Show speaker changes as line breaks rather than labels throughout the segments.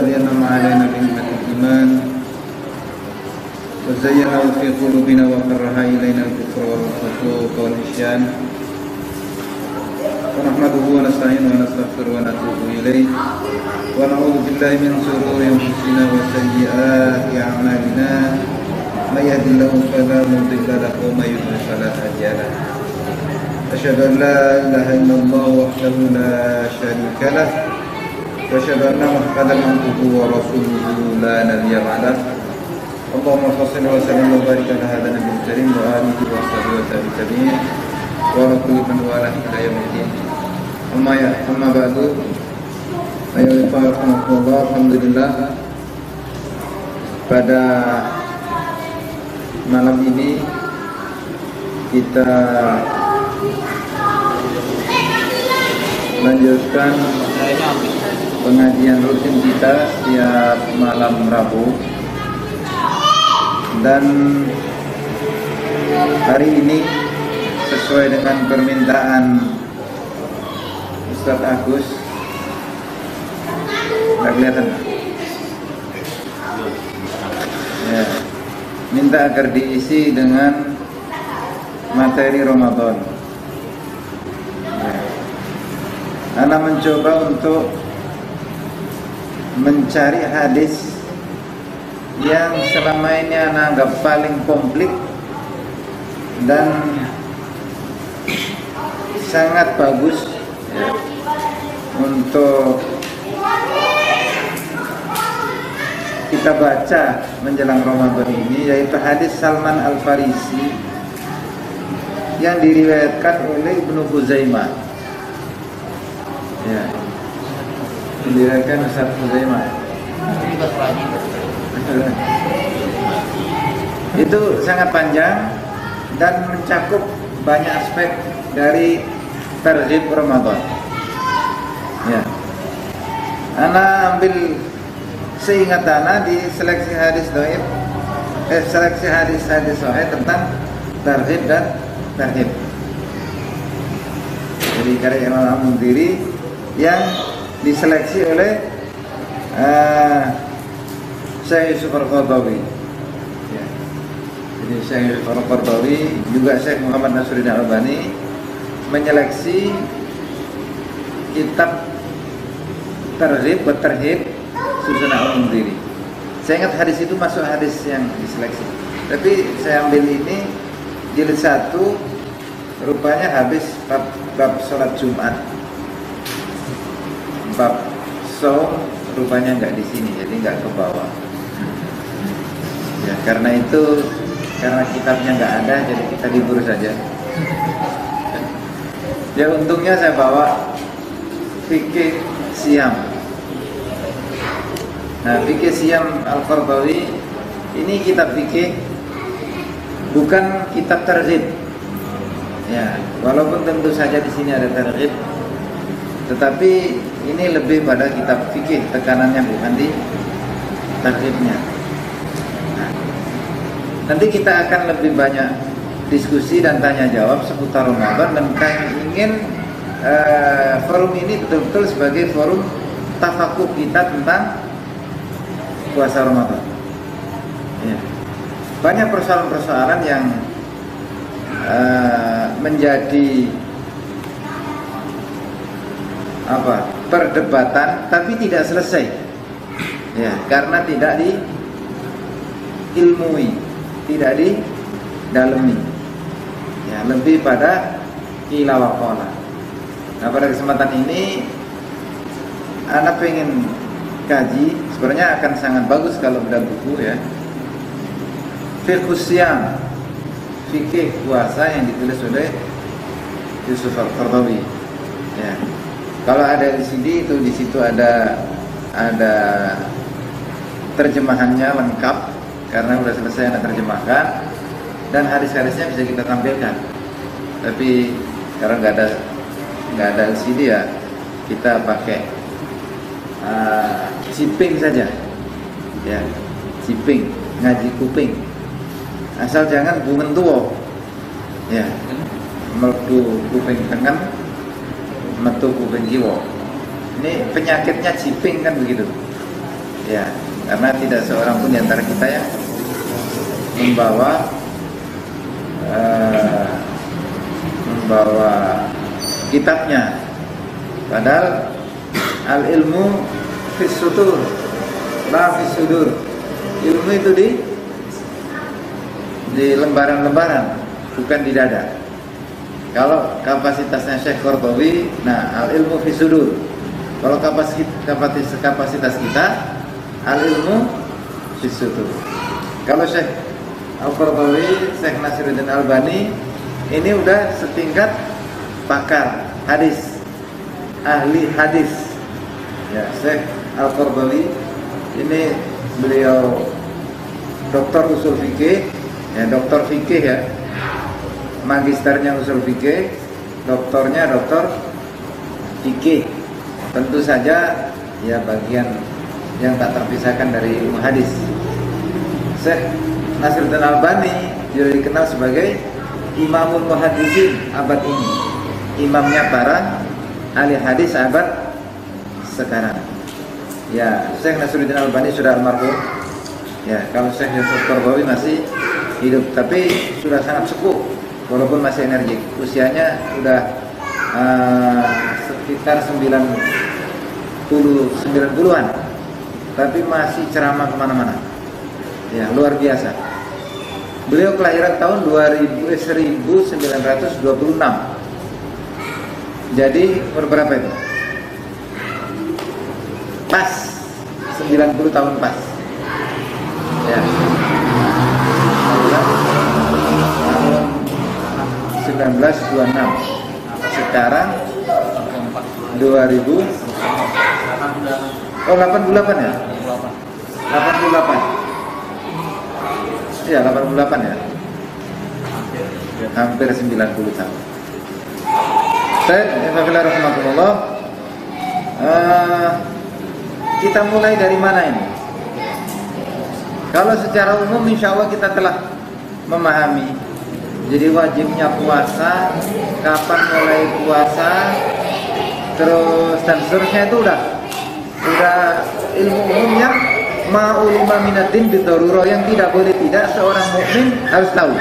ولينعم علينا بنعمة الإيمان وزينه في قلوبنا وكره إلينا الكفر والفسوق والعصيان ونحمده ونستعينه ونستغفره ونتوب إليه ونعوذ بالله من شرور أنفسنا وسيئات أعمالنا من يهد الله فلا مضل له ومن يضلل فلا هادي له أشهد أن لا إله إلا الله وحده لا شريك له وأشهد أن محمدا عبده ورسوله لا نبي بعده اللهم صل وسلم وبارك على هذا النبي الكريم وآله وصحبه وسلم وعلى كل من والاه إلى يوم الدين أما بعد أيها الإخوة alhamdulillah pada malam ini kita lanjutkan pengajian rutin kita setiap malam Rabu, dan hari ini sesuai dengan permintaan Ustadz Agus, nggak kelihatan ya, minta agar diisi dengan materi Ramadan. Ana mencoba untuk mencari hadis yang selama ini Ana anggap paling komplit dan sangat bagus ya, untuk kita baca menjelang Ramadan ini, yaitu hadis Salman Al-Farisi yang diriwayatkan oleh Ibnu Khuzaimah. Ya, diriwayatkan Ustaz Khuzaimah. Itu sangat panjang dan mencakup banyak aspek dari targhib Ramadan. Ya, Ana ambil seingat Ana di seleksi hadis dhaif, seleksi hadis-hadis sahih tentang targhib dan tarhib. Jadi karya Imam Al-Mundhiri yang diseleksi oleh Syekh Yusuf Al-Qaradawi. Ya. Jadi Syekh Yusuf Al-Qaradawi juga Syekh Muhammad Nasruddin Al-Albani menyeleksi kitab targhib wa tarhib Sunan Al-Mundhiri. Saya ingat hadis itu masuk hadis yang diseleksi. Tapi saya ambil ini jilid 1, rupanya habis bab sholat Jumat. Bab saum rupanya nggak di sini, jadi nggak ke bawah. Ya, karena kitabnya nggak ada, jadi kita libur saja. Ya, untungnya saya bawa fikih Siyam. Nah, fikih Siyam Al-Qaradawi ini kitab fikih, bukan kitab targhib. Ya, walaupun tentu saja di sini ada targhib, tetapi ini lebih pada kitab fikih, tekanannya bukan di targhibnya. Nah, nanti kita akan lebih banyak diskusi dan tanya jawab seputar Ramadan, dan kami ingin forum ini betul-betul sebagai forum tafakuh kita tentang puasa Ramadan. Ya. Banyak persoalan-persoalan yang menjadi perdebatan tapi tidak selesai, ya, karena tidak diilmui, tidak didalami, ya, lebih pada qila wa qala. Nah, pada kesempatan ini anak pengen kaji, sebenarnya akan sangat bagus kalau ada buku, ya, Fiqhus Siyam, fikih puasa yang ditulis oleh Yusuf Al-Qaradawi. Ya. Kalau ada di sini, itu di situ ada terjemahannya lengkap karena sudah selesai anak terjemahkan, dan hadis-hadisnya bisa kita tampilkan. Tapi karena nggak ada LCD, ya, kita pakai ciping saja, ya, ciping, ngaji kuping. Asal jangan bungen tua, ya, meldu kuping tengen, metu kuping kiwa. Ini penyakitnya ciping kan begitu, Ya, karena tidak seorang pun di antara kita yang membawa kitabnya. Padahal al ilmu fis sudur, la fis sudur. Ilmu itu di lembaran-lembaran, bukan di dada. Kalau kapasitasnya Syekh Qaradawi, nah al ilmu fis sudur. Kalau kapasitas kita, al ilmu fis sudur. Kalau Syekh Al-Qaradawi, Syekh Nasiruddin Albani ini udah setingkat pakar hadis, ahli hadis. Ya, Syekh Al-Qaradawi ini beliau doktor usul fikih, ya doktor fikih ya, magisternya usul fikih, doktornya doktor fikih. Tentu saja ya bagian yang tak terpisahkan dari ilmu hadis. Syekh Nasiruddin Albani juga dikenal sebagai Imamul Muhaddisin abad ini, imamnya para ahli hadis abad sekarang. Ya, Syekh Nasiruddin Albani sudah almarhum. Ya, kalau Syekh Yusuf Qaradawi masih hidup, tapi sudah sangat sepuh, walaupun masih energik. Usianya sudah sekitar 90-an, tapi masih ceramah kemana-mana. Ya, luar biasa. Beliau kelahiran tahun 1926. Jadi berapa itu? Pas 90 tahun pas. Ya. Tahun 1926. Sekarang 2000. Oh, 88 ya? 88. Iya, 88 ya. Hampir 90 tahun. Bismillahirrahmanirrahim. Kita mulai dari mana ini? Kalau secara umum insya Allah kita telah memahami. Jadi wajibnya puasa, kapan mulai puasa, terus dan seterusnya itu udah ilmu umumnya. Ma'ulima minaddin bidarurah, yang tidak boleh tidak seorang mukmin harus tahu.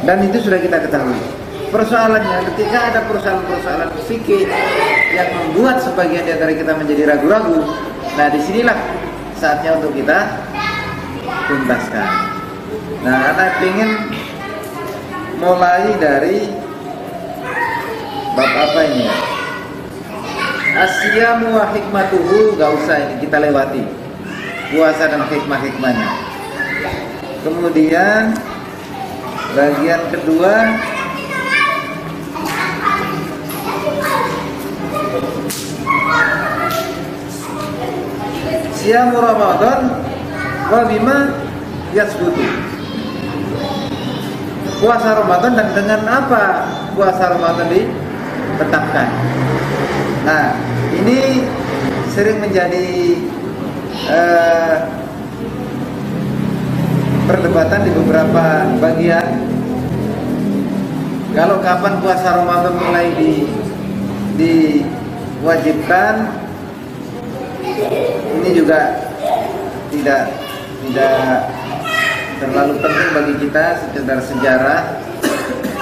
Dan itu sudah kita ketahui. Persoalannya ketika ada persoalan-persoalan fikih yang membuat sebagian di antara kita menjadi ragu-ragu, nah disinilah saatnya untuk kita tuntaskan. Nah, anak ingin mulai dari bab apa ini ya? Asyamu wa hikmatuhu, gak usah ini kita lewati. Puasa dan hikmah-hikmahnya. Kemudian bagian kedua, Syamu Ramadan wa bima yasbutu. Puasa Ramadan dan dengan apa puasa Ramadan ditetapkan. Nah, ini sering menjadi perdebatan di beberapa bagian. Kalau kapan puasa Ramadan mulai diwajibkan, ini juga tidak terlalu penting bagi kita sekedar sejarah.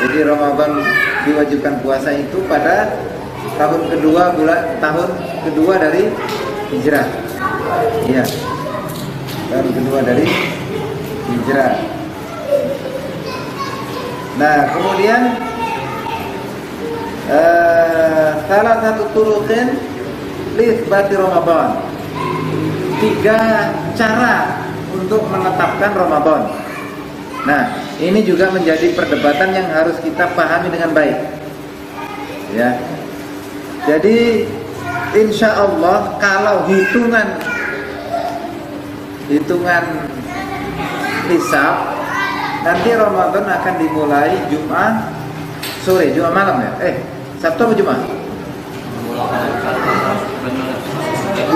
Jadi Ramadan diwajibkan puasa itu pada tahun kedua dari hijrah. Iya. Tahun kedua dari hijrah. Nah, kemudian salah satu turutin litsbati Ramadan. 3 cara untuk menetapkan Ramadan. Nah, ini juga menjadi perdebatan yang harus kita pahami dengan baik. Ya. Jadi insya Allah kalau hitungan hisab, nanti Ramadan akan dimulai Jumat sore, Jumat malam ya? Sabtu atau Jumat?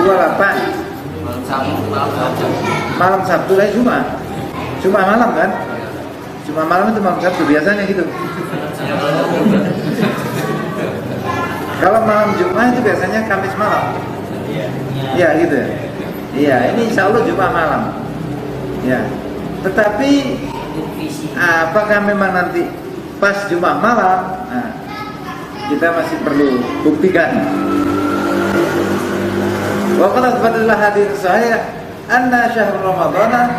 28 malam Sabtu lah, Jumat malam kan? Jumat malam itu malam Sabtu biasanya gitu. Kalau malam Jumat itu biasanya Kamis malam. Ya gitu ya. Iya, ini insya Allah Jumat malam. Ya. Tetapi apakah memang nanti pas Jumat malam? Nah, kita masih perlu buktikan. Wa qad fadillah hadits sahih anna syahr Ramadan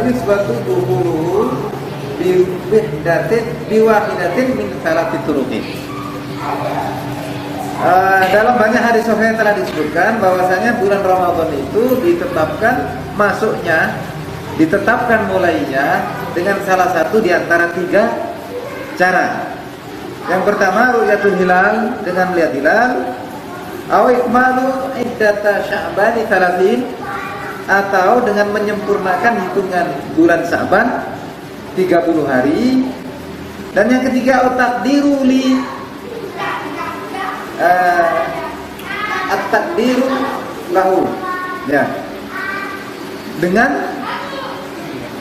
yusbatu dukhuluhu biwahidatin min thalathi turuqin. Dalam banyak hadis sahih telah disebutkan bahwasanya bulan Ramadan itu ditetapkan mulainya dengan salah satu di antara 3 cara. Yang pertama ru'yatul hilal, dengan melihat hilal, aw ikmalu iddata sya'ban 30, atau dengan menyempurnakan hitungan bulan Sya'ban 30 hari. Dan yang ketiga at-taqdiru at-taqdiru lahu, ya, dengan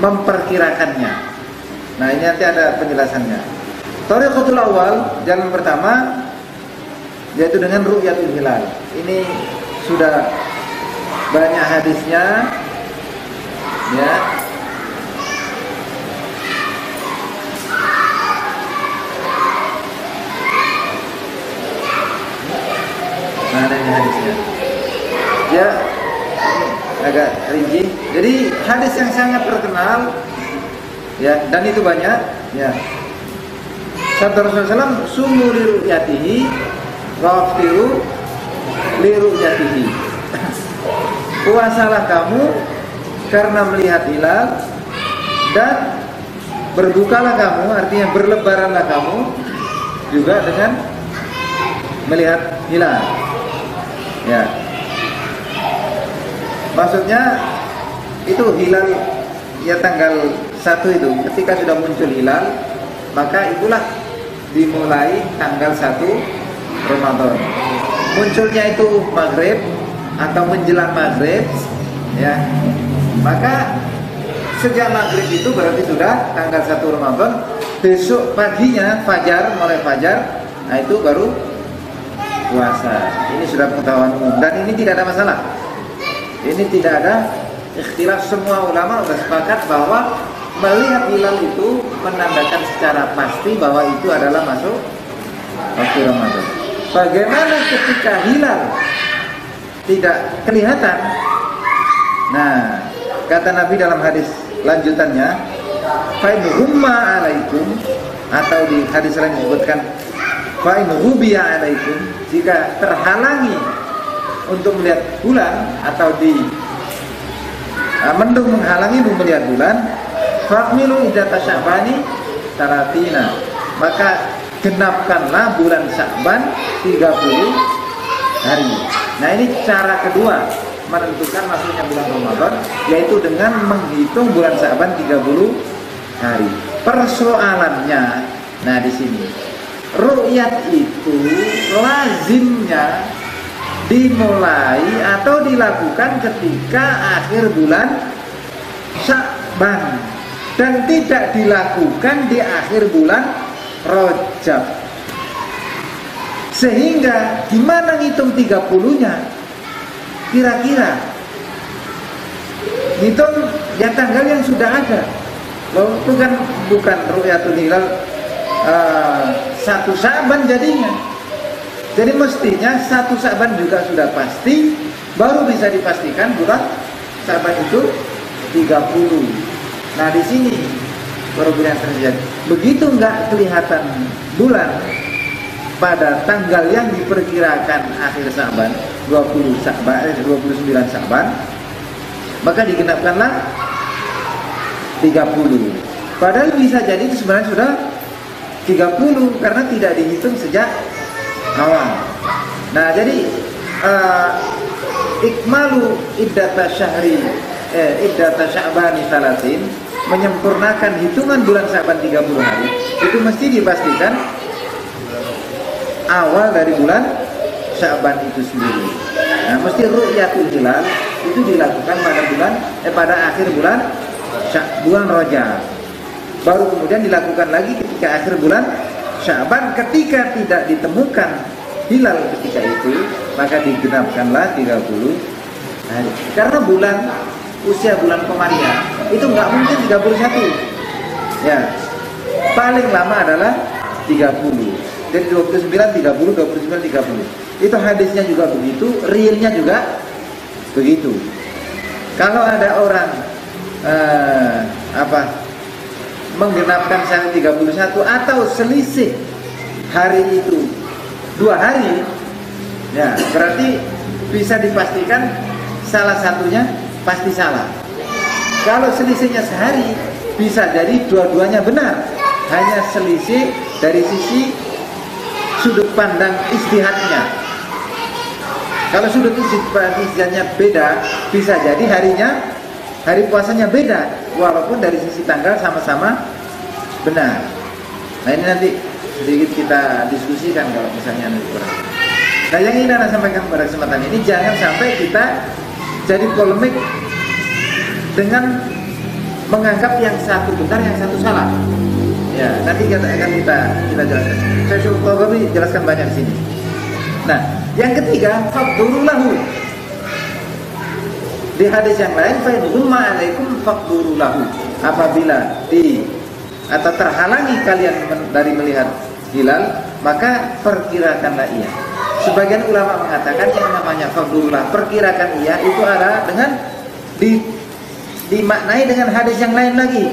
memperkirakannya. Nah, ini nanti ada penjelasannya. Thariqatul awal, jalan pertama, yaitu dengan ru'yatul hilal. Ini sudah banyak hadisnya, ya. Nah, ada hadisnya. Ya, agak rinci. Jadi hadis yang sangat terkenal, ya, dan itu banyak, ya. Sabda Rasulullah SAW, sumu li ru'yatihi wa aftiru li ru'yatihi. Puasalah kamu karena melihat hilal, dan berbukalah kamu, artinya berlebaranlah kamu juga dengan melihat hilal. Ya. Maksudnya itu hilal ya tanggal 1 itu, ketika sudah muncul hilal, maka itulah dimulai tanggal 1 Ramadan. Munculnya itu maghrib atau menjelang maghrib, ya. Maka sejak maghrib itu berarti sudah tanggal 1 Ramadan. Besok paginya fajar, mulai fajar, nah itu baru puasa. Ini sudah pengetahuan umum dan ini tidak ada masalah. Ini tidak ada ikhtilaf, semua ulama sudah sepakat bahwa melihat hilal itu menandakan secara pasti bahwa itu adalah masuk waktu Ramadan. Bagaimana ketika hilal tidak kelihatan? Nah, kata Nabi dalam hadis lanjutannya, fa in humma alaikum, atau di hadis lain disebutkan fa in hubiya alaikum, jika terhalangi untuk melihat bulan atau di mendung menghalangi untuk melihat bulan, fakmilu iddata sya'bani 30, maka genapkanlah bulan Sya'ban 30 hari. Nah, ini cara kedua menentukan masuknya bulan Ramadan, yaitu dengan menghitung bulan Sya'ban 30 hari. Persoalannya, nah di sini, ru'yat itu lazimnya dimulai atau dilakukan ketika akhir bulan Sya'ban dan tidak dilakukan di akhir bulan Rajab. Sehingga gimana ngitung 30-nya? Kira-kira ngitung ya tanggal yang sudah ada. Loh, itu kan bukan ru'yatul hilal 1 Sya'ban jadinya. Jadi mestinya 1 Sya'ban juga sudah pasti, baru bisa dipastikan bulan Sya'ban itu 30. Nah, di sini perbedaan terjadi. Begitu nggak kelihatan bulan pada tanggal yang diperkirakan akhir Sya'ban, 29 Sya'ban, maka digenapkanlah 30. Padahal bisa jadi itu sebenarnya sudah 30 karena tidak dihitung sejak awal. Nah, jadi ikmalu iddata sya'bani 30, menyempurnakan hitungan bulan Sya'ban 30 hari, itu mesti dipastikan awal dari bulan Sya'ban itu sendiri. Nah, mesti ru'yatul hilal itu dilakukan pada akhir bulan Rajab. Baru kemudian dilakukan lagi ketika akhir bulan Sya'ban. Ketika tidak ditemukan hilal ketika itu, maka digenapkanlah 30 hari. Karena usia bulan Komariah itu nggak mungkin 31. Ya, paling lama adalah 30. Jadi 29, 30, 29, 30. Itu hadisnya juga begitu, realnya juga begitu. Kalau ada orang menggenapkan sampai 31 atau selisih hari itu 2 hari, ya berarti bisa dipastikan salah satunya pasti salah. Kalau selisihnya sehari, bisa jadi dua-duanya benar, hanya selisih dari sisi sudut pandang ijtihadnya. Kalau sudut ijtihadnya beda, bisa jadi hari puasanya beda, walaupun dari sisi tanggal sama-sama benar. Nah ini nanti sedikit kita diskusikan kalau misalnya nanti kurang. Nah yang ingin Anda sampaikan pada kesempatan ini, jangan sampai kita jadi polemik dengan menganggap yang satu benar, yang satu salah. Ya, nanti akan kita jelaskan. Saya coba jelaskan banyak di sini. Nah, yang ketiga, faqdurulahu. Di hadis yang lain, fa humma alaikum faqdurulahu. Apabila atau terhalangi kalian dari melihat hilal, maka perkirakanlah ia. Sebagian ulama mengatakan yang namanya faqdurullah, perkirakan ia, itu adalah dengan dimaknai dengan hadis yang lain lagi,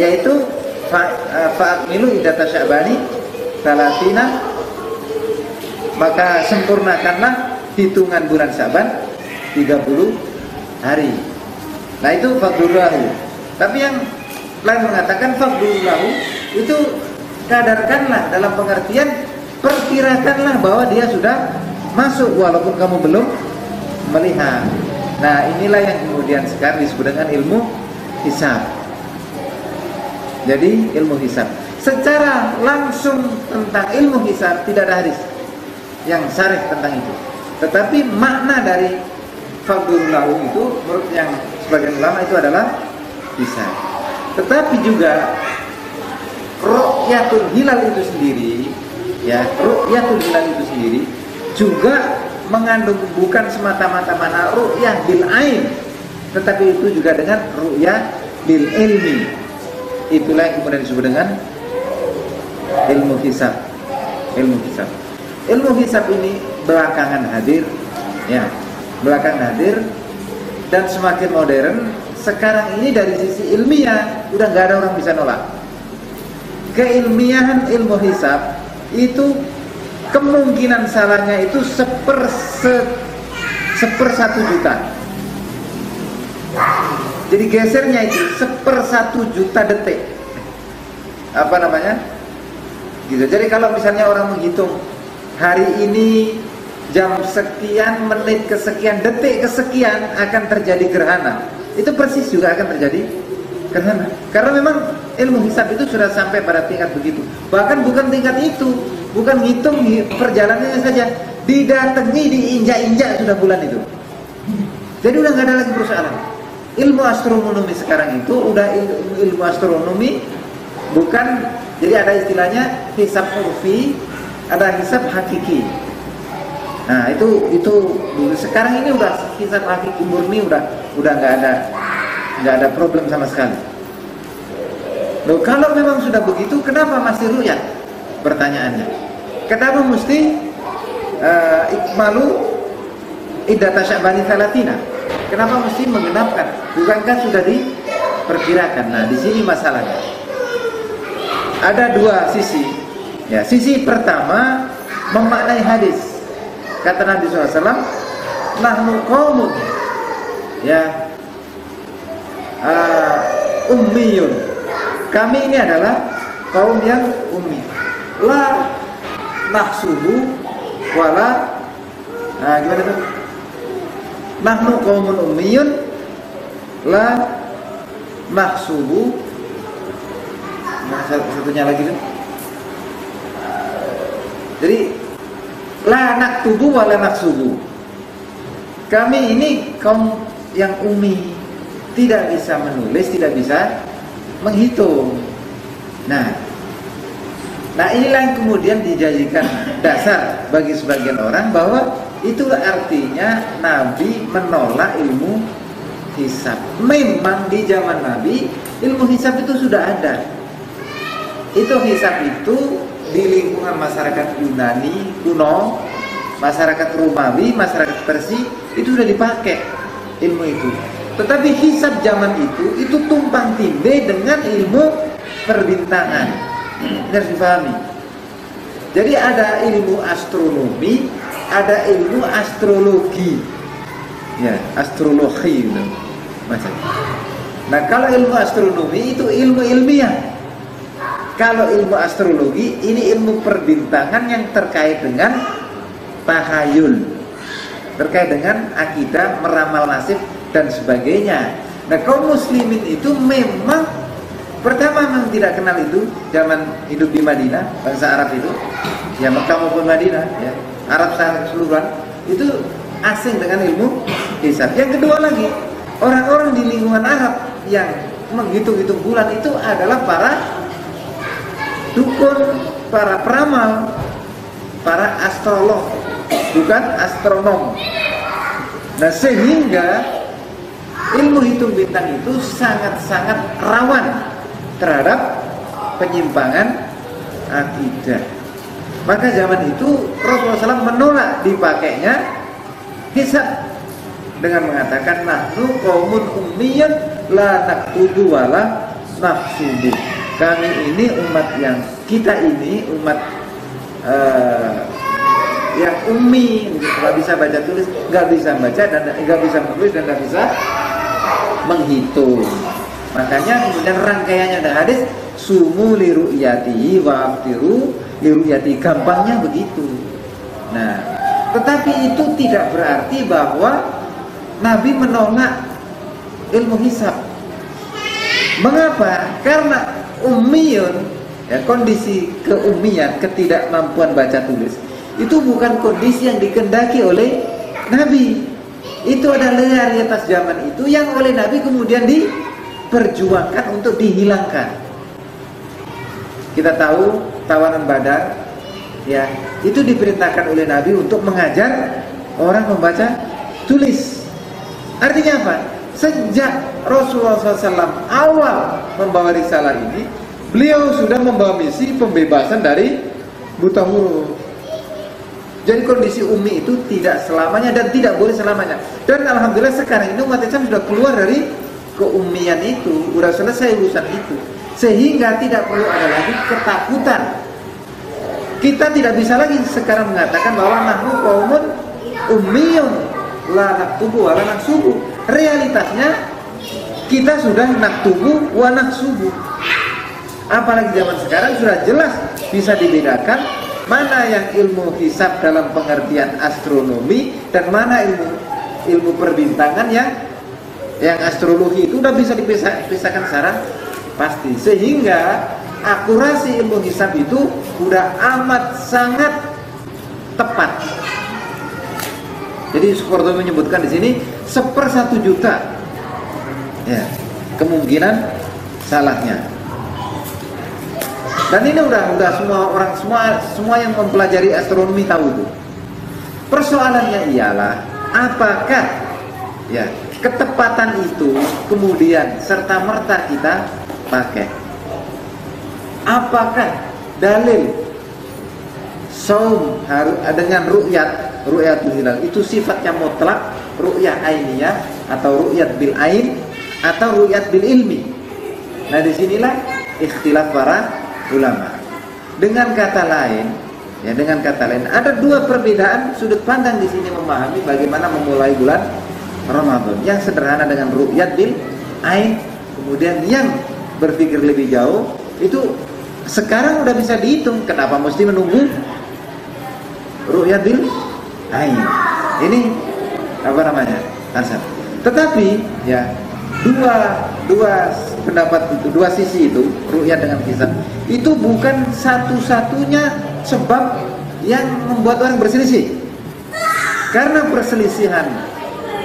yaitu fa'akmilu iddata sya'bani 30, maka sempurnakanlah hitungan bulan Sya'ban 30 hari. Nah itu faqdurullahu. Tapi yang lain mengatakan faqdurullahu itu kadarkanlah, dalam pengertian perkirakanlah bahwa dia sudah masuk walaupun kamu belum melihat. Nah inilah yang kemudian sekarang disebut dengan ilmu hisab. Jadi ilmu hisab secara langsung tentang ilmu hisab tidak ada hadis yang sharih tentang itu. Tetapi makna dari faqdurullahu itu menurut yang sebagian ulama itu adalah hisab. Tetapi juga ru'yatul hilal itu sendiri, ya, ru'yatul hilal itu sendiri juga mengandung bukan semata-mata mana ru'yah bil ain, tetapi itu juga dengan ru'yah bil ilmi. Itulah yang kemudian disebut dengan ilmu hisab. Ilmu hisab. Ilmu hisab ini belakangan hadir, ya, belakangan hadir dan semakin modern. Sekarang ini dari sisi ilmiah udah nggak ada orang bisa nolak. Keilmiahan ilmu hisab itu kemungkinan salahnya itu seper 1 juta. Jadi gesernya itu seper 1 juta detik. Apa namanya? Gitu. Jadi kalau misalnya orang menghitung hari ini jam sekian, menit kesekian, detik kesekian akan terjadi gerhana, itu persis juga akan terjadi gerhana. Karena memang ilmu hisab itu sudah sampai pada tingkat begitu. Bahkan bukan tingkat itu, bukan ngitung perjalanannya saja, didatangi, diinjak-injak sudah bulan itu. Jadi udah nggak ada lagi persoalan. Ilmu astronomi sekarang itu udah ilmu astronomi, bukan, jadi ada istilahnya hisab urfi, ada hisab hakiki. Nah itu dulu. Sekarang ini udah hisab hakiki murni, udah nggak ada problem sama sekali. Loh, kalau memang sudah begitu, kenapa masih ru'yah? Pertanyaannya, kenapa mesti ikmalu iddata sya'bani 30? Kenapa mesti menggenapkan? Bukankah sudah diperkirakan? Nah, di sini masalahnya. Ada dua sisi. Ya, sisi pertama memaknai hadis. Kata Nabi SAW, nahnu qaumun, ya, ummiyun. Kami ini adalah kaum yang ummi. La nahsubu wala, gimana tuh? Nahnu qaumun ummiyun la nahsubu. Nah, satunya lagi tuh. Jadi la naktubu wa la nahsubu. Kami ini kaum yang ummi, tidak bisa menulis, tidak bisa menghitung. Nah Nah inilah yang kemudian dijadikan dasar bagi sebagian orang bahwa itu artinya Nabi menolak ilmu hisab. Memang di zaman Nabi ilmu hisab itu sudah ada. Itu hisab itu di lingkungan masyarakat Yunani kuno, masyarakat Romawi, masyarakat Persia itu sudah dipakai ilmu itu. Tetapi hisab zaman itu tumpang tindih dengan ilmu perbintangan. Harus dipahami. Jadi ada ilmu astronomi, ada ilmu astrologi. Ya, astrologi gitu. Macam. Nah, kalau ilmu astronomi itu ilmu ilmiah. Kalau ilmu astrologi ini ilmu perbintangan yang terkait dengan tahayul, terkait dengan akidah, meramal nasib dan sebagainya. Nah, kaum muslimin itu memang pertama memang tidak kenal itu zaman hidup di Madinah, bangsa Arab itu, ya Mekah maupun Madinah, ya Arab secara keseluruhan itu asing dengan ilmu hisab. Yang kedua lagi, orang-orang di lingkungan Arab yang menghitung-hitung bulan itu adalah para dukun, para peramal, para astrolog, bukan astronom. Nah sehingga ilmu hitung bintang itu sangat-sangat rawan terhadap penyimpangan akidah. Maka zaman itu Rasulullah SAW menolak dipakainya hisab dengan mengatakan nahnu qaumun ummiyun la naktubu wala nahsubu. Kami ini umat yang kita ini umat yang ummi, nggak bisa baca tulis, nggak bisa baca dan nggak bisa menulis dan nggak bisa menghitung. Makanya kemudian rangkaiannya ada hadis sumu li ru'yatihi wa aftiru li ru'yati, gampangnya begitu. Nah, tetapi itu tidak berarti bahwa Nabi menolak ilmu hisab. Mengapa? Karena ummiyun, ya, kondisi keummian, ketidakmampuan baca tulis itu bukan kondisi yang dikehendaki oleh Nabi. Itu adalah realitas zaman itu yang oleh Nabi kemudian diperjuangkan untuk dihilangkan. Kita tahu tawanan Badar, ya, itu diperintahkan oleh Nabi untuk mengajar orang membaca tulis. Artinya apa? Sejak Rasulullah SAW awal membawa risalah ini, beliau sudah membawa misi pembebasan dari buta huruf. Jadi kondisi ummi itu tidak selamanya dan tidak boleh selamanya. Dan alhamdulillah sekarang ini umat Islam sudah keluar dari keummian itu, sudah selesai urusan itu, sehingga tidak perlu ada lagi ketakutan. Kita tidak bisa lagi sekarang mengatakan bahwa nahnu qaumun ummiyun la naktubu wa la nahsubu. Realitasnya kita sudah naktubu wa nahsubu. Apalagi zaman sekarang sudah jelas bisa dibedakan mana yang ilmu hisab dalam pengertian astronomi dan mana ilmu perbintangan yang astrologi itu udah bisa dipisahkan secara pasti. Sehingga akurasi ilmu hisab itu udah amat sangat tepat. Jadi Sukorto menyebutkan di sini 1/1 juta, ya, kemungkinan salahnya. Dan ini udah semua orang semua yang mempelajari astronomi tahu itu. Persoalannya ialah apakah, ya, ketepatan itu kemudian serta merta kita pakai. Apakah dalil saum dengan ru'yatul hilal itu sifatnya mutlak, ru'yah ainiyah atau ru'yat bil ain atau ru'yat bil ilmi? Nah disinilah ikhtilaf para ulama. Dengan kata lain, ada dua perbedaan sudut pandang di sini memahami bagaimana memulai bulan Ramadan. Yang sederhana dengan ru'yat bil ain, kemudian yang berpikir lebih jauh itu sekarang udah bisa dihitung. Kenapa mesti menunggu ru'yat bil ain? Ini apa namanya? Ansar. Tetapi ya dua pendapat itu, dua sisi itu, ru'yat dengan hisab itu bukan satu-satunya sebab yang membuat orang berselisih. Karena perselisihan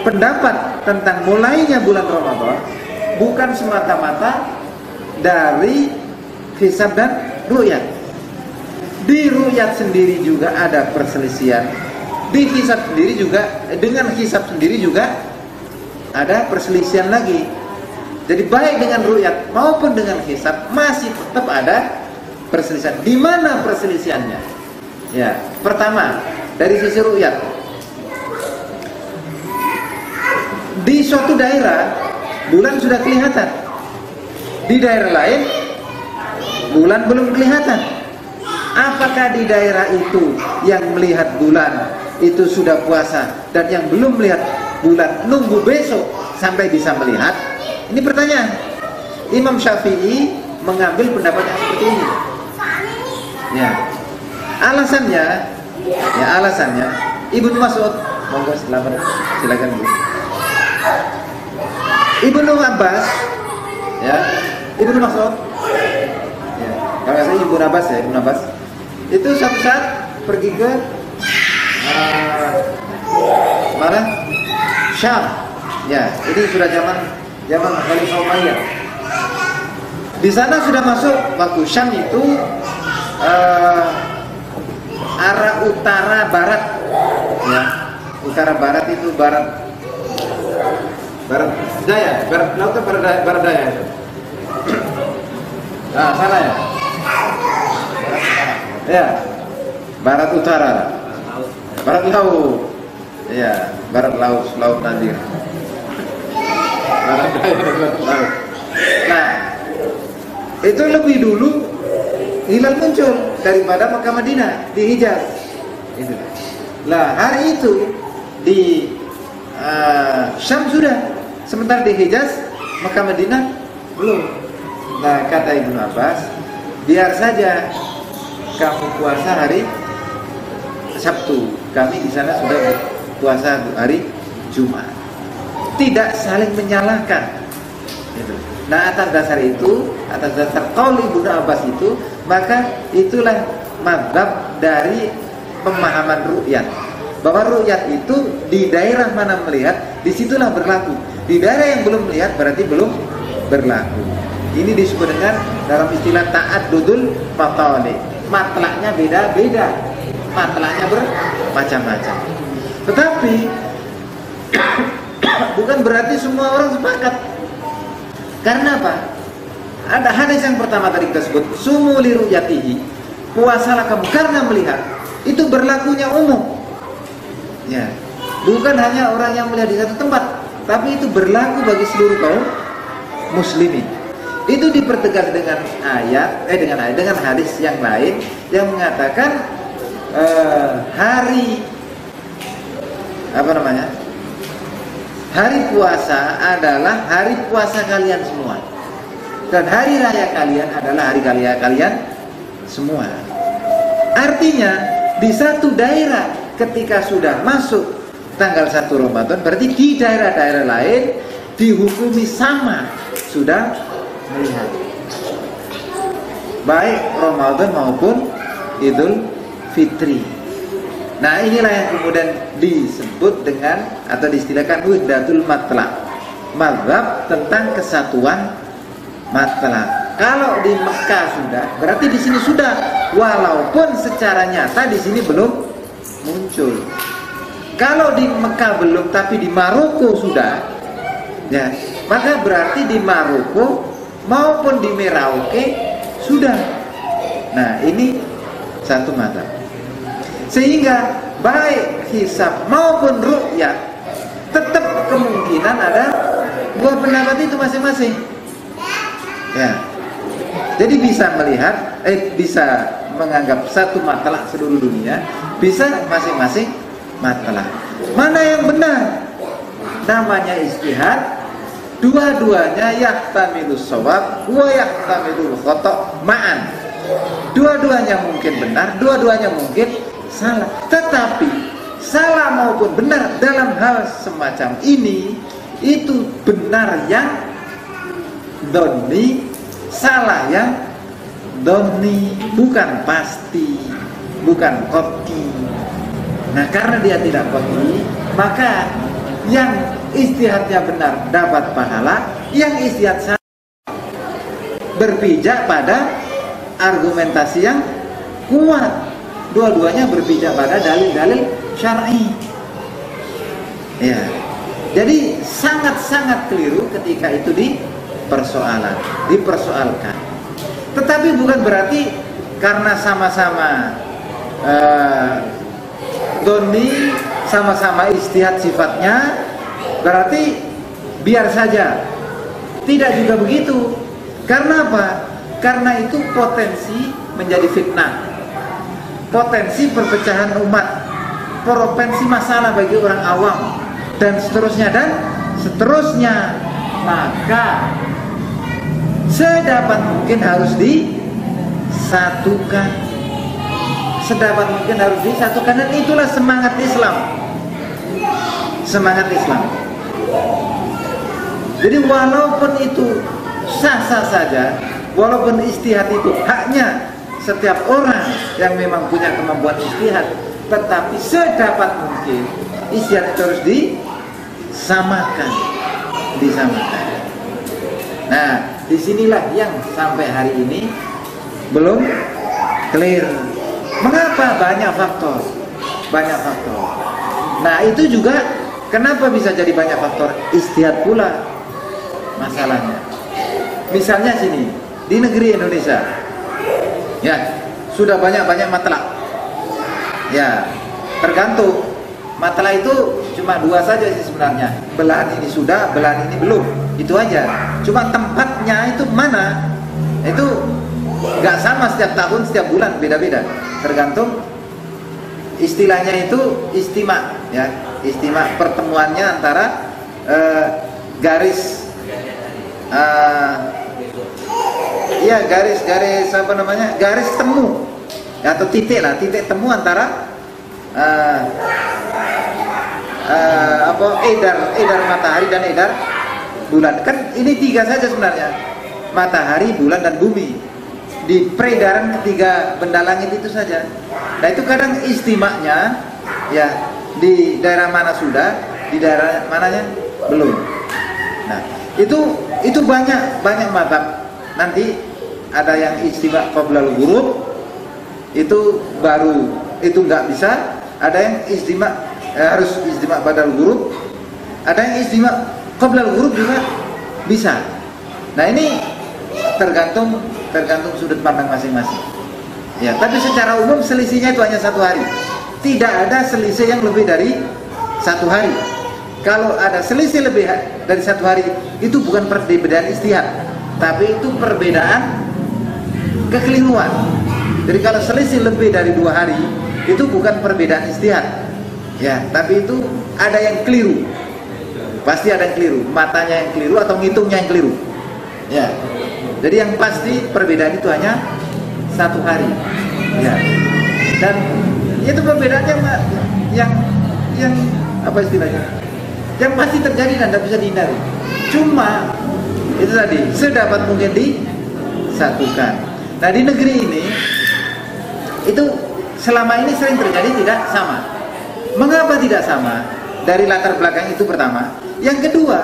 pendapat tentang mulainya bulan Ramadan bukan semata-mata dari hisab dan ru'yat. Di ru'yat sendiri juga ada perselisihan. Di hisab sendiri juga, dengan hisab sendiri juga ada perselisihan lagi. Jadi baik dengan ru'yat maupun dengan hisab masih tetap ada perselisihan. Di mana perselisihannya? Ya, pertama dari sisi ru'yat. Di suatu daerah bulan sudah kelihatan. Di daerah lain bulan belum kelihatan. Apakah di daerah itu yang melihat bulan itu sudah puasa dan yang belum melihat bulan nunggu besok sampai bisa melihat? Ini pertanyaan. Imam Syafi'i mengambil pendapat yang seperti ini. Ya. Alasannya Ibnu Mas'ud, monggo silakan Bu. Ibnu Abbas, ya, Ibnu Mas'ud. Ya, kalau saya Ibnu Abbas ya, Ibnu Abbas. Itu suatu saat pergi ke mana? Syam. Ya, ini sudah zaman Khalifah Umayyah. Di sana sudah masuk waktu Syam itu arah utara barat, ya, utara barat itu barat daya, barat laut atau barat daya. Nah, sana ya. Ya, barat utara, barat laut, ya, barat laut Nadir, barat daya, barat laut. Nah, itu lebih dulu hilal muncul daripada Makkah Madinah di Hijaz. Itu. Lah hari itu di Syam sudah, sementara di Hijaz Makkah Madinah belum. Nah kata Ibnu Abbas, biar saja kamu puasa hari Sabtu, kami di sana sudah puasa hari Jumat. Tidak saling menyalahkan. Gitu. Nah atas dasar itu, atas dasar qaul Ibnu Abbas itu, maka itulah mazhab dari pemahaman ru'yat, bahwa ru'yat itu di daerah mana melihat, disitulah berlaku. Di daerah yang belum melihat berarti belum berlaku. Ini disebut dengan dalam istilah ta'addudul matali. Matlaknya beda-beda, matlaknya bermacam-macam. Tetapi bukan berarti semua orang sepakat. Karena apa? Ada hadis yang pertama tadi kita sebut, sumu li ru'yatihi, puasalah kamu karena melihat. Itu berlakunya umum. Ya. Bukan hanya orang yang melihat di satu tempat, tapi itu berlaku bagi seluruh kaum muslimin. Itu dipertegas dengan dengan hadis yang lain yang mengatakan hari puasa adalah hari puasa kalian semua. Dan hari raya kalian adalah hari raya kalian semua. Artinya di satu daerah ketika sudah masuk tanggal 1 Ramadan, berarti di daerah-daerah lain dihukumi sama sudah melihat, baik Ramadan maupun Idul Fitri. Nah inilah yang kemudian disebut dengan atau diistilahkan wahdatul matlaq, mazhab tentang kesatuan matlaq. Kalau di Mekah sudah, berarti di sini sudah, walaupun secara nyata di sini belum muncul. Kalau di Mekah belum, tapi di Maroko sudah, ya, maka berarti di Maroko maupun di Merauke sudah. Nah ini satu mazhab. Sehingga baik hisab maupun ru'yat tetap kemungkinan ada dua pendapat itu masing-masing. Ya. Jadi bisa melihat, bisa menganggap satu matlaah seluruh dunia, bisa masing-masing matlaah. Mana yang benar? Namanya ijtihad. Dua-duanya yahtamilus shawab wa yahtamilul khata' ma'an. Dua-duanya mungkin benar, dua-duanya mungkin salah. Tetapi salah maupun benar dalam hal semacam ini, itu benar yang doni, salah yang doni, bukan pasti, bukan qat'i. Nah karena dia tidak qat'i, maka yang ijtihadnya benar dapat pahala, yang ijtihad salah berpijak pada argumentasi yang kuat. Dua-duanya berpijak pada dalil-dalil syar'i. Ya. Jadi sangat-sangat keliru ketika itu dipersoalkan. Tetapi bukan berarti karena sama-sama doni, sama-sama ijtihad sifatnya, berarti biar saja. Tidak juga begitu. Karena apa? Karena itu potensi menjadi fitnah, potensi perpecahan umat, potensi masalah bagi orang awam, dan seterusnya. Maka sedapat mungkin harus disatukan. Dan itulah semangat Islam. Jadi walaupun itu sah-sah saja, walaupun ijtihad itu haknya setiap orang yang memang punya kemampuan ijtihad, tetapi sedapat mungkin ijtihad itu harus disamakan. Nah, disinilah yang sampai hari ini belum clear. Mengapa? Banyak faktor. Nah, itu juga kenapa bisa jadi banyak faktor ijtihad pula masalahnya. Misalnya sini di negeri Indonesia, ya sudah banyak matlab. Ya, tergantung. Matlab itu cuma 2 saja sih sebenarnya. Belahan ini sudah, belahan ini belum. Itu aja. Cuma tempatnya itu mana? Itu nggak sama setiap tahun, setiap bulan, beda-beda. Tergantung istilahnya itu istimak, ya. Istimak pertemuannya antara garis garis temu atau titik temu antara edar matahari dan edar bulan. Kan ini 3 saja sebenarnya, matahari, bulan, dan bumi. Di peredaran ketiga benda langit itu saja. Nah, itu kadang istimaknya ya di daerah mana sudah, di daerah mananya belum. Nah, itu banyak mazhab. Nanti ada yang istimak qablal ghurub, itu baru, itu nggak bisa. Ada yang istimak harus istimak badal ghurub. Ada yang istimak qablal ghurub juga bisa. Nah, ini tergantung sudut pandang masing-masing. Ya, tapi secara umum selisihnya itu hanya 1 hari. Tidak ada selisih yang lebih dari 1 hari. Kalau ada selisih lebih dari 1 hari, itu bukan perbedaan ijtihad, tapi itu perbedaan kekeliruan. Jadi kalau selisih lebih dari 2 hari, itu bukan perbedaan ijtihad. Ya, tapi itu ada yang keliru. Pasti ada yang keliru, matanya yang keliru atau ngitungnya yang keliru. Ya. Jadi yang pasti perbedaan itu hanya 1 hari. Ya. Dan itu perbedaannya yang apa istilahnya? Yang pasti terjadi dan tidak bisa dihindari. Cuma itu tadi sedapat mungkin disatukan. Nah, di negeri ini itu selama ini sering terjadi tidak sama. Mengapa tidak sama? Dari latar belakang itu pertama. Yang kedua,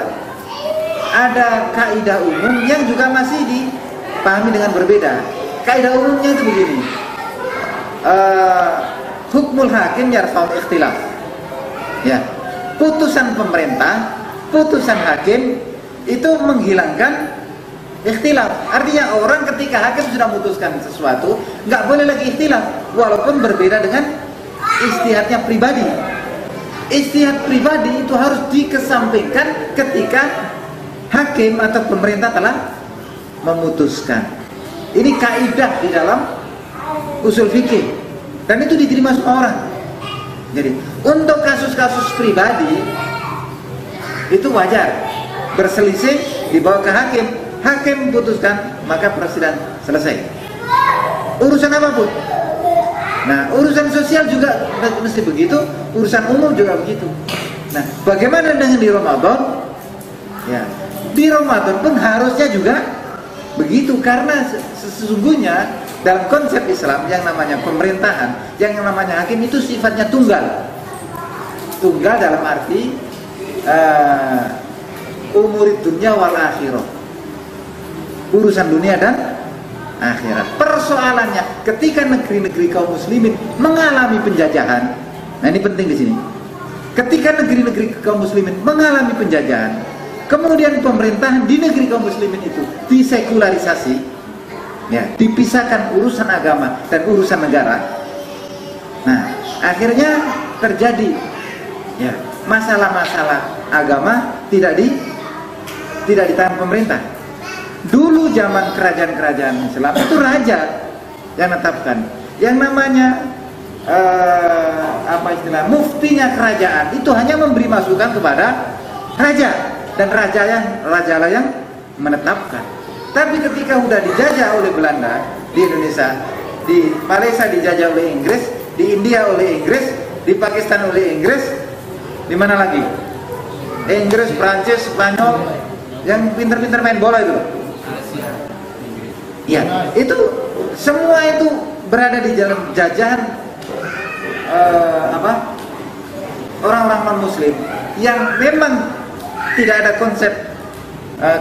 ada kaidah umum yang juga masih dipahami dengan berbeda. Kaidah umumnya itu begini. Hukmul hakim yarfa'ul ikhtilaf. Ya. Putusan pemerintah, putusan hakim itu menghilangkan ikhtilaf. Artinya orang ketika hakim sudah memutuskan sesuatu, nggak boleh lagi ikhtilaf walaupun berbeda dengan ijtihadnya pribadi. Ijtihad pribadi itu harus dikesampingkan ketika hakim atau pemerintah telah memutuskan. Ini kaidah di dalam usul fikih dan itu diterima semua orang. Jadi untuk kasus-kasus pribadi itu wajar berselisih dibawa ke hakim. Hakim memutuskan maka persidangan selesai. Urusan apapun. Nah, urusan sosial juga mesti begitu, urusan umum juga begitu. Nah, bagaimana dengan di Ramadan? Ya, di Ramadan pun harusnya juga begitu, karena sesungguhnya dalam konsep Islam yang namanya pemerintahan, yang namanya hakim itu sifatnya tunggal. Tunggal dalam arti umurid dunya wal akhirah. Urusan dunia dan akhirat. Persoalannya ketika negeri-negeri kaum muslimin mengalami penjajahan. Nah, ini penting di sini. Ketika negeri-negeri kaum muslimin mengalami penjajahan, kemudian pemerintahan di negeri kaum muslimin itu disekularisasi, ya, dipisahkan urusan agama dan urusan negara. Nah, akhirnya terjadi, ya, masalah-masalah agama tidak ditahan pemerintah. Dulu zaman kerajaan-kerajaan Islam itu raja yang menetapkan, yang namanya muftinya kerajaan itu hanya memberi masukan kepada raja, dan raja lah yang menetapkan. Tapi ketika sudah dijajah oleh Belanda di Indonesia, di Malaysia dijajah oleh Inggris, di India oleh Inggris, di Pakistan oleh Inggris, di mana lagi? Inggris, Prancis, Spanyol, yang pintar-pintar main bola itu. Ya, itu semua itu berada di dalam jajahan orang-orang non-muslim yang memang tidak ada konsep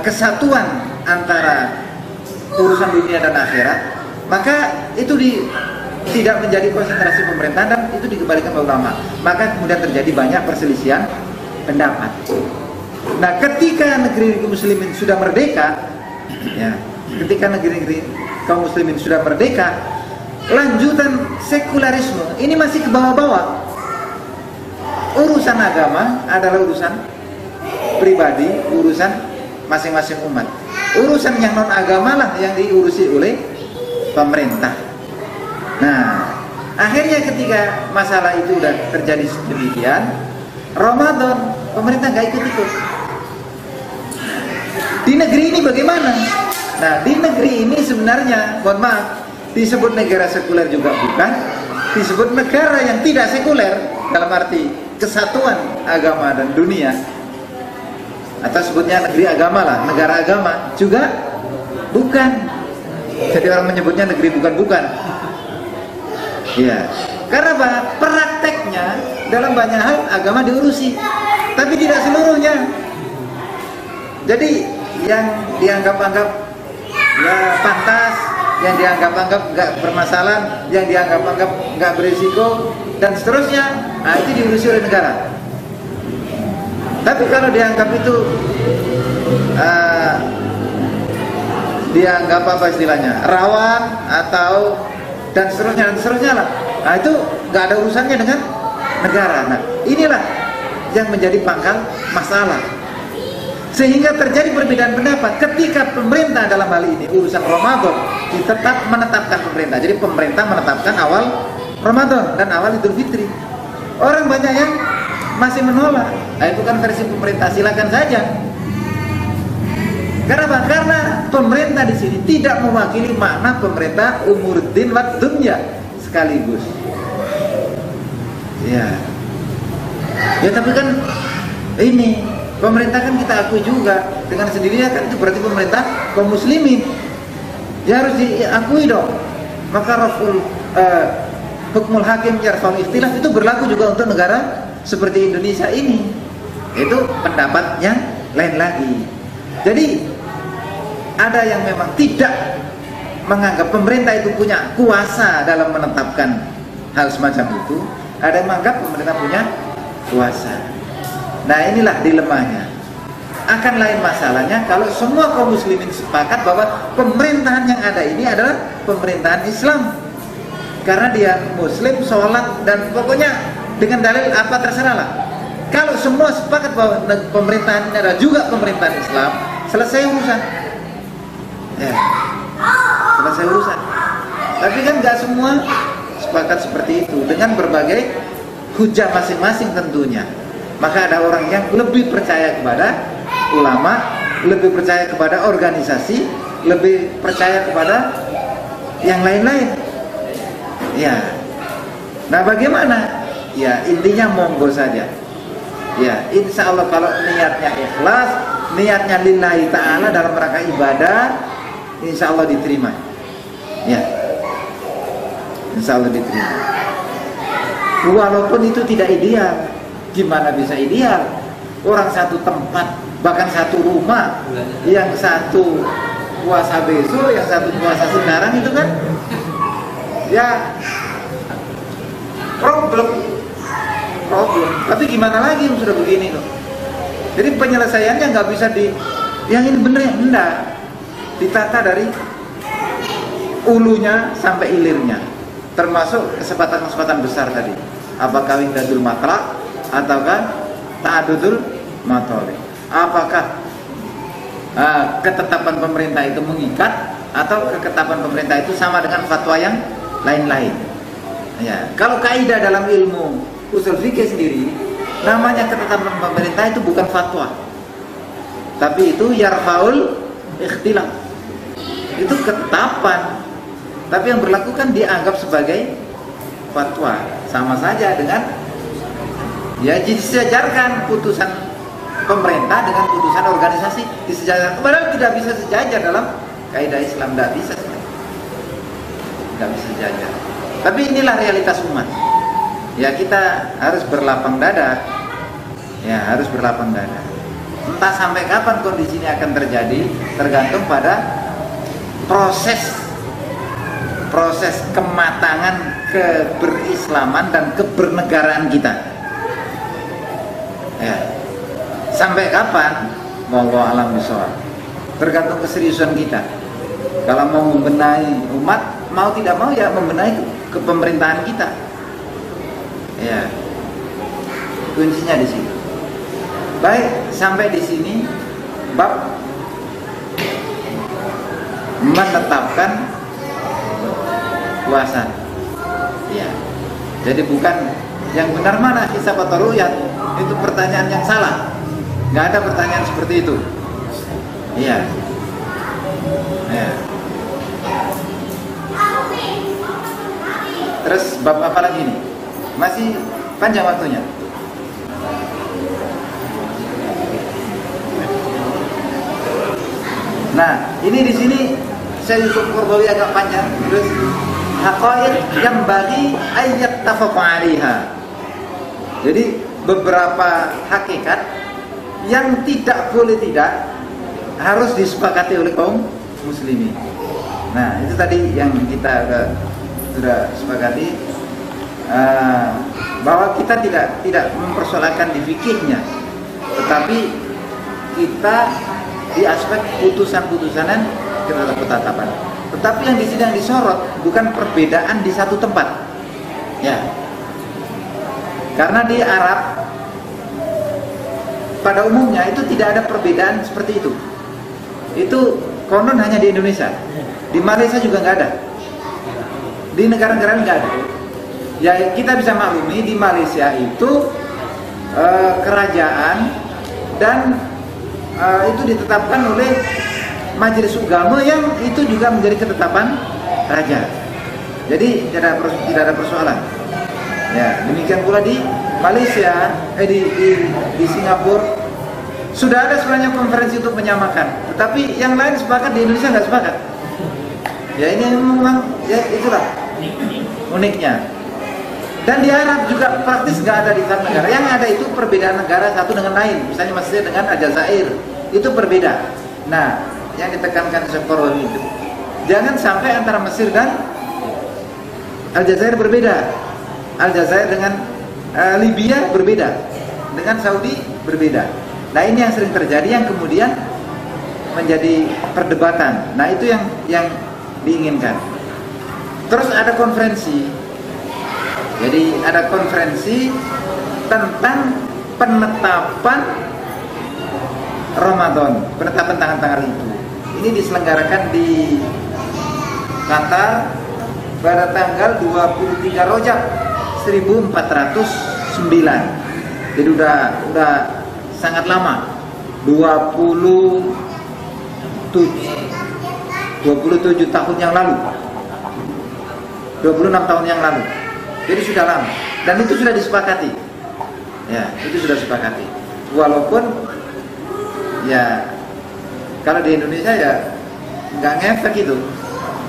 kesatuan antara urusan dunia dan akhirat, maka itu tidak menjadi konsentrasi pemerintahan dan itu dikembalikan ke ulama. Maka kemudian terjadi banyak perselisihan pendapat. Nah, ketika negeri-negeri muslimin sudah merdeka, ya, ketika negeri-negeri kaum muslimin sudah merdeka, lanjutan sekularisme ini masih ke bawah-bawah. Urusan agama adalah urusan pribadi, urusan masing-masing umat. Urusan yang non agama lah yang diurusi oleh pemerintah. Nah, akhirnya ketika masalah itu udah terjadi sedemikian, Ramadan pemerintah nggak ikut-ikut. Di negeri ini bagaimana? Nah, di negeri ini sebenarnya, mohon maaf, disebut negara sekuler juga bukan, disebut negara yang tidak sekuler dalam arti kesatuan agama dan dunia, atau sebutnya negeri agama lah, negara agama juga bukan. Jadi orang menyebutnya negeri bukan-bukan. Ya, karena apa? Prakteknya dalam banyak hal agama diurusi, tapi tidak seluruhnya. Jadi yang dianggap-anggap ya pantas, yang dianggap-anggap nggak bermasalah, yang dianggap-anggap nggak berisiko dan seterusnya, nah itu diurusi oleh negara. Tapi kalau dianggap itu dianggap apa istilahnya, rawan atau dan seterusnya lah, nah itu nggak ada urusannya dengan negara. Nah, inilah yang menjadi pangkal masalah, sehingga terjadi perbedaan pendapat ketika pemerintah dalam hal ini urusan Ramadan tetap menetapkan pemerintah. Jadi pemerintah menetapkan awal Ramadan dan awal Idul Fitri. Orang banyak yang masih menolak. Nah, itu kan versi pemerintah, silakan saja. Karena apa? Karena pemerintah di sini tidak mewakili makna pemerintah umuruddin wa dunya sekaligus. Ya. Ya, tapi kan ini pemerintah kan kita akui juga dengan sendirinya kan itu berarti pemerintah kaum muslimin. Ya harus diakui dong. Maka hukmul hakim yarfa'ul ikhtilaf itu berlaku juga untuk negara seperti Indonesia ini. Itu pendapat yang lain lagi. Jadi ada yang memang tidak menganggap pemerintah itu punya kuasa dalam menetapkan hal semacam itu. Ada yang menganggap pemerintah punya kuasa. Nah, inilah dilemanya. Akan lain masalahnya kalau semua kaum muslimin sepakat bahwa pemerintahan yang ada ini adalah pemerintahan Islam. Karena dia muslim, sholat, dan pokoknya dengan dalil apa terserah lah. Kalau semua sepakat bahwa pemerintahan ini adalah juga pemerintahan Islam, selesai urusan. Ya, selesai urusan. Tapi kan nggak semua sepakat seperti itu, dengan berbagai hujah masing-masing tentunya. Maka ada orang yang lebih percaya kepada ulama, lebih percaya kepada organisasi, lebih percaya kepada yang lain-lain. Ya. Nah, bagaimana? Ya, intinya monggo saja. Ya, insya Allah kalau niatnya ikhlas, niatnya lillahi ta'ala dalam rangka ibadah, insya Allah diterima. Ya, insya Allah diterima. Walaupun itu tidak ideal. Gimana bisa ideal? Orang satu tempat, bahkan satu rumah, yang satu puasa besok, yang satu puasa sekarang, itu kan ya problem. Tapi gimana lagi yang sudah begini kok. Jadi penyelesaiannya nggak bisa yang ini bener yang enggak, ditata dari ulunya sampai hilirnya, termasuk kesempatan-kesempatan besar tadi. Apakah windadul matlaq ataukah ta'adudul matoli? Apakah ketetapan pemerintah itu mengikat atau ketetapan pemerintah itu sama dengan fatwa yang lain-lain? Ya, kalau kaidah dalam ilmu usul fikih sendiri, namanya ketetapan pemerintah itu bukan fatwa, tapi itu yarfaul ikhtilaf. Itu ketetapan, tapi yang berlaku kan dianggap sebagai fatwa. Sama saja dengan ya disejajarkan putusan pemerintah dengan putusan organisasi, disejajarkan. Padahal tidak bisa sejajar dalam kaidah Islam, tidak bisa sejajar. Tapi inilah realitas umat. Ya, kita harus berlapang dada. Ya, harus berlapang dada. Entah sampai kapan kondisi ini akan terjadi, tergantung pada proses kematangan keberislaman dan kebernegaraan kita. Ya. Sampai kapan? Wallahu a'lam bishawab. Tergantung keseriusan kita. Kalau mau membenahi umat, mau tidak mau ya membenahi kepemerintahan kita. Ya. Kuncinya di sini. Baik, sampai di sini bab menetapkan puasa. Ya. Jadi bukan yang benar mana hisab atau ru'yat, itu pertanyaan yang salah. Nggak ada pertanyaan seperti itu. Iya. Ya. Terus bab apa lagi nih? Masih panjang waktunya. Nah, ini di sini saya Yusuf Qaradawi agak panjang. Terus haqaiq yang bagi ayat tafaqu 'alaiha. Jadi beberapa hakikat yang tidak boleh tidak harus disepakati oleh kaum muslimin. Nah, itu tadi yang kita sudah sepakati, bahwa kita tidak mempersoalkan di fikihnya, tetapi kita di aspek putusan-putusanan ketetapan. Tetapi yang di sini yang disorot bukan perbedaan di satu tempat, ya. Karena di Arab pada umumnya itu tidak ada perbedaan seperti itu. Itu konon hanya di Indonesia. Di Malaysia juga nggak ada. Di negara-negara nggak ada. Ya, kita bisa maklumi di Malaysia itu kerajaan dan itu ditetapkan oleh majelis agama yang itu juga menjadi ketetapan raja. Jadi tidak ada persoalan. Ya, demikian pula di Malaysia, di Singapura sudah ada sebenarnya konferensi untuk menyamakan, tetapi yang lain sepakat, di Indonesia nggak sepakat. Ya, ini memang ya itulah uniknya. Dan di Arab juga praktis nggak ada di satu negara. Yang ada itu perbedaan negara satu dengan lain. Misalnya Mesir dengan Aljazair, itu berbeda. Nah, yang ditekankan Qaradawi itu jangan sampai antara Mesir dan Aljazair berbeda. Aljazair dengan Libya berbeda, dengan Saudi berbeda. Nah, ini yang sering terjadi, yang kemudian menjadi perdebatan. Nah, itu yang diinginkan. Terus ada konferensi. Jadi ada konferensi tentang penetapan Ramadan, penetapan tanggal-tanggal itu. Ini diselenggarakan di Qatar pada tanggal 23 Rajab 1409. Jadi udah sangat lama. 27 tahun yang lalu. 26 tahun yang lalu. Jadi sudah lama, dan itu sudah disepakati. Ya, itu sudah disepakati. Walaupun ya kalau di Indonesia ya nggak ngefek itu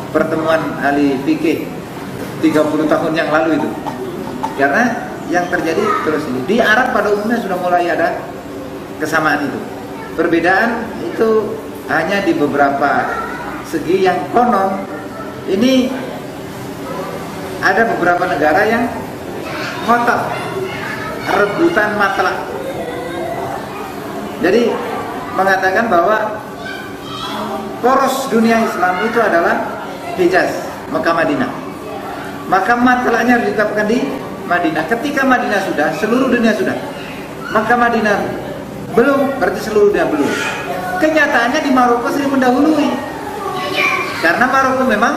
pertemuan ahli fikih 30 tahun yang lalu itu. Karena yang terjadi terus ini. Di Arab pada umumnya sudah mulai ada kesamaan itu. Perbedaan itu hanya di beberapa segi yang konon ini ada beberapa negara yang ngotot rebutan matlak. Jadi mengatakan bahwa poros dunia Islam itu adalah Hijaz, Mekah, Madinah. Maka matlaknya harus ditetapkan di Madinah. Ketika Madinah sudah, seluruh dunia sudah. Maka Madinah belum, berarti seluruh dunia belum. Kenyataannya di Maroko sering mendahului. Karena Maroko memang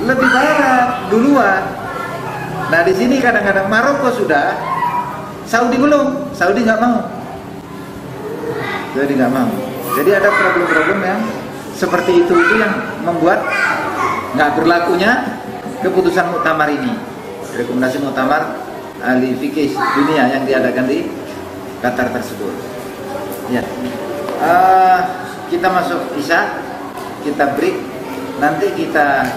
lebih barat, duluan. Nah di sini kadang-kadang Maroko sudah, Saudi belum, Saudi nggak mau. Saudi nggak mau. Jadi ada problem-problem yang seperti itu yang membuat nggak berlakunya keputusan muktamar ini, rekomendasi muktamar ahli fikih dunia yang diadakan di Qatar tersebut. Ya, kita masuk Isya, kita break, nanti kita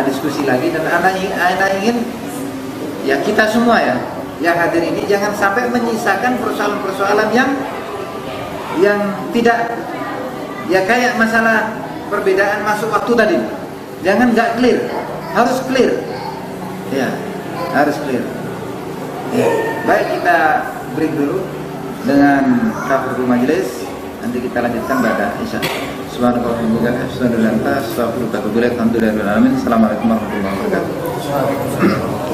diskusi lagi. Dan anak ingin ya kita semua ya yang hadir ini jangan sampai menyisakan persoalan-persoalan yang tidak ya kayak masalah perbedaan masuk waktu tadi. Jangan nggak clear, harus clear. Ya, harus clear. Ya. Baik, kita break dulu dengan kafaratul majelis. Nanti kita lanjutkan pada Isya. Subhanallah, alhamdulillah, alhamdulillah, alhamdulillah. Assalamualaikum warahmatullahi wabarakatuh.